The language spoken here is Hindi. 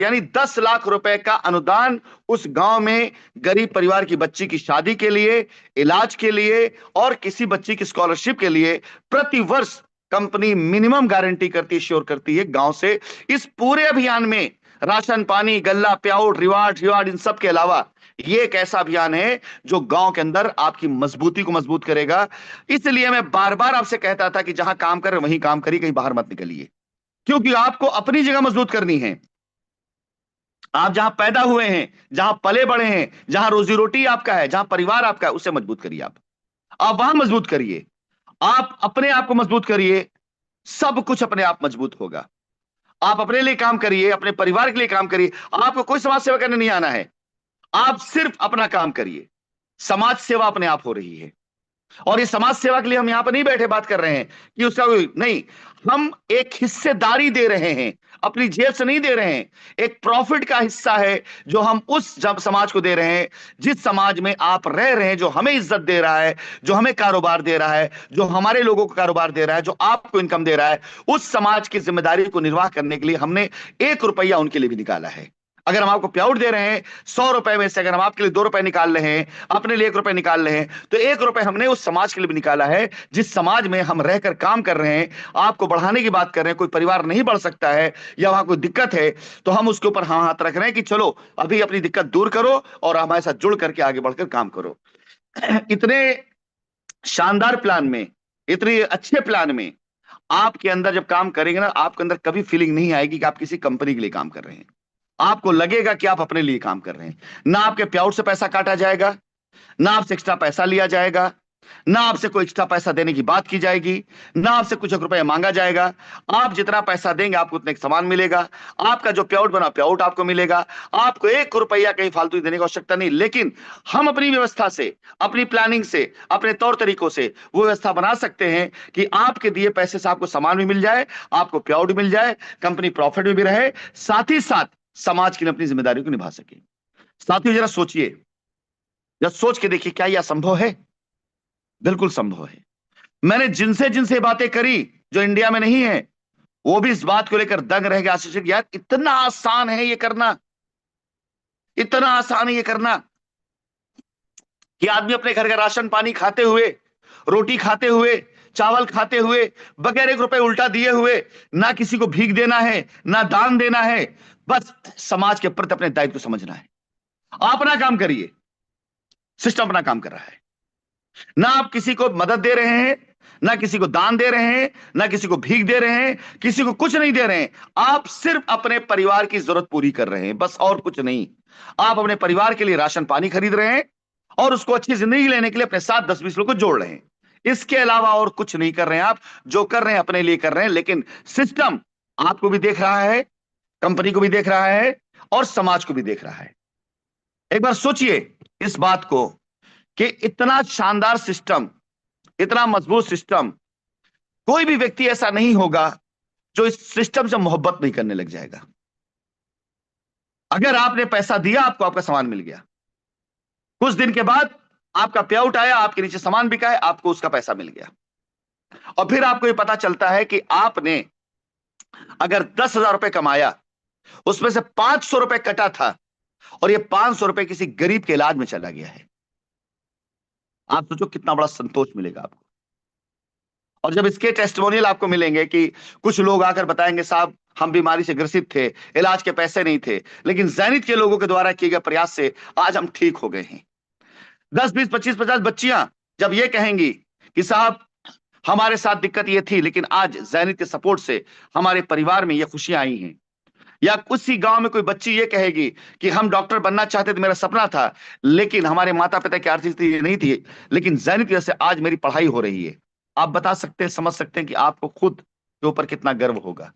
यानी 10 लाख रुपए का अनुदान उस गांव में गरीब परिवार की बच्ची की शादी के लिए, इलाज के लिए और किसी बच्ची की स्कॉलरशिप के लिए प्रति वर्ष कंपनी मिनिमम गारंटी करती है, श्योर करती है गांव से। इस पूरे अभियान में राशन पानी, गल्ला, प्याउट, रिवार्ड रिवार्ड इन सब के अलावा ये एक ऐसा अभियान है जो गांव के अंदर आपकी मजबूती को मजबूत करेगा। इसलिए मैं बार बार आपसे कहता था कि जहां काम कर रहे वहीं काम करिए, कहीं बाहर मत निकलिए, क्योंकि आपको अपनी जगह मजबूत करनी है। आप जहां पैदा हुए हैं, जहां पले बड़े हैं, जहां रोजी रोटी आपका है, जहां परिवार आपका है, उसे मजबूत करिए। आप वहां मजबूत करिए, आप अपने आप को मजबूत करिए, सब कुछ अपने आप मजबूत होगा। आप अपने लिए काम करिए, अपने परिवार के लिए काम करिए। आपको कोई समाज सेवा करने नहीं आना है, आप सिर्फ अपना काम करिए। समाज सेवा अपने आप हो रही है। और ये समाज सेवा के लिए हम यहां पर नहीं बैठे बात कर रहे हैं कि उसका कोई नहीं, हम एक हिस्सेदारी दे रहे हैं, अपनी जेब से नहीं दे रहे हैं। एक प्रॉफिट का हिस्सा है जो हम उस जब समाज को दे रहे हैं जिस समाज में आप रह रहे हैं, जो हमें इज्जत दे रहा है, जो हमें कारोबार दे रहा है, जो हमारे लोगों को कारोबार दे रहा है, जो आपको इनकम दे रहा है। उस समाज की जिम्मेदारी को निर्वाह करने के लिए हमने 1 रुपया उनके लिए भी निकाला है। अगर हम आपको प्याउट दे रहे हैं 100 रुपए में से, अगर हम आपके लिए 2 रुपए निकाल रहे हैं, अपने लिए 1 रुपए निकाल रहे हैं, तो 1 रुपए हमने उस समाज के लिए भी निकाला है जिस समाज में हम रहकर काम कर रहे हैं। आपको बढ़ाने की बात कर रहे हैं, कोई परिवार नहीं बढ़ सकता है या वहां कोई दिक्कत है, तो हम उसके ऊपर हाँ हाथ रख रहे हैं कि चलो अभी अपनी दिक्कत दूर करो और हमारे साथ जुड़ करके आगे बढ़कर काम करो। इतने शानदार प्लान में, इतने अच्छे प्लान में आपके अंदर जब काम करेंगे ना, आपके अंदर कभी फीलिंग नहीं आएगी कि आप किसी कंपनी के लिए काम कर रहे हैं। आपको लगेगा कि आप अपने लिए काम कर रहे हैं। ना आपके प्याउट से पैसा काटा जाएगा, ना आपसे एक्स्ट्रा पैसा लिया जाएगा, ना आपसे कोई एक्स्ट्रा पैसा देने की बात की जाएगी, ना आपसे कुछ रुपए मांगा जाएगा। आप जितना पैसा देंगे आपको उतने सामान मिलेगा। आपका जो प्याउट बना प्याउट आपको मिलेगा। आपको 1 रुपया कहीं फालतू देने की आवश्यकता नहीं। लेकिन हम अपनी व्यवस्था से, अपनी प्लानिंग से, अपने तौर तरीकों से वो व्यवस्था बना सकते हैं कि आपके दिए पैसे से आपको सामान भी मिल जाए, आपको प्याउट मिल जाए, कंपनी प्रॉफिट में भी रहे, साथ ही साथ समाज के लिए अपनी जिम्मेदारी को निभा सके। साथियों जरा सोचिए, जरा सोच के देखिए, क्या यह संभव है? बिल्कुल संभव है। मैंने जिनसे जिनसे बातें करी जो इंडिया में नहीं है, वो भी इस बात को लेकर दंग रह गए, आशीष यार इतना आसान है ये करना, इतना आसान है ये करना कि आदमी अपने घर का राशन पानी खाते हुए, रोटी खाते हुए, चावल खाते हुए, बगैर 1 रुपए उल्टा दिए हुए, ना किसी को भीख देना है, ना दान देना है, बस समाज के प्रति अपने दायित्व को समझना है। आप अपना काम करिए, सिस्टम अपना काम कर रहा है। ना आप किसी को मदद दे रहे हैं, ना किसी को दान दे रहे हैं, ना किसी को भीख दे रहे हैं, किसी को कुछ नहीं दे रहे हैं। आप सिर्फ अपने परिवार की जरूरत पूरी कर रहे हैं, बस और कुछ नहीं। आप अपने परिवार के लिए राशन पानी खरीद रहे हैं और उसको अच्छी जिंदगी लेने के लिए अपने साथ 10-20 लोग को जोड़ रहे हैं। इसके अलावा और कुछ नहीं कर रहे हैं। आप जो कर रहे हैं अपने लिए कर रहे हैं, लेकिन सिस्टम आपको भी देख रहा है, कंपनी को भी देख रहा है और समाज को भी देख रहा है। एक बार सोचिए इस बात को कि इतना शानदार सिस्टम, इतना मजबूत सिस्टम, कोई भी व्यक्ति ऐसा नहीं होगा जो इस सिस्टम से मोहब्बत नहीं करने लग जाएगा। अगर आपने पैसा दिया, आपको आपका सामान मिल गया, कुछ दिन के बाद आपका पे आउट आया, आपके नीचे सामान बिका है, आपको उसका पैसा मिल गया। और फिर आपको यह पता चलता है कि आपने अगर 10,000 रुपए कमाया, उसमें से 500 रुपए कटा था और ये 500 रुपए किसी गरीब के इलाज में चला गया है। आप सोचो कितना बड़ा संतोष मिलेगा आपको। और जब इसके टेस्टिमोनियल आपको मिलेंगे कि कुछ लोग आकर बताएंगे, साहब हम बीमारी से ग्रसित थे, इलाज के पैसे नहीं थे, लेकिन ज़ैनिथ के लोगों के द्वारा किए गए प्रयास से आज हम ठीक हो गए हैं। 10, 20, 25, 50 बच्चियां जब ये कहेंगी कि साहब हमारे साथ दिक्कत ये थी, लेकिन आज ज़ैनिथ के सपोर्ट से हमारे परिवार में ये खुशियां आई हैं। या उसी गांव में कोई बच्ची ये कहेगी कि हम डॉक्टर बनना चाहते थे, मेरा सपना था, लेकिन हमारे माता पिता की आर्थिक स्थिति नहीं थी, लेकिन ज़ैनिथ की वजह से आज मेरी पढ़ाई हो रही है। आप बता सकते हैं, समझ सकते हैं कि आपको खुद के ऊपर कितना गर्व होगा।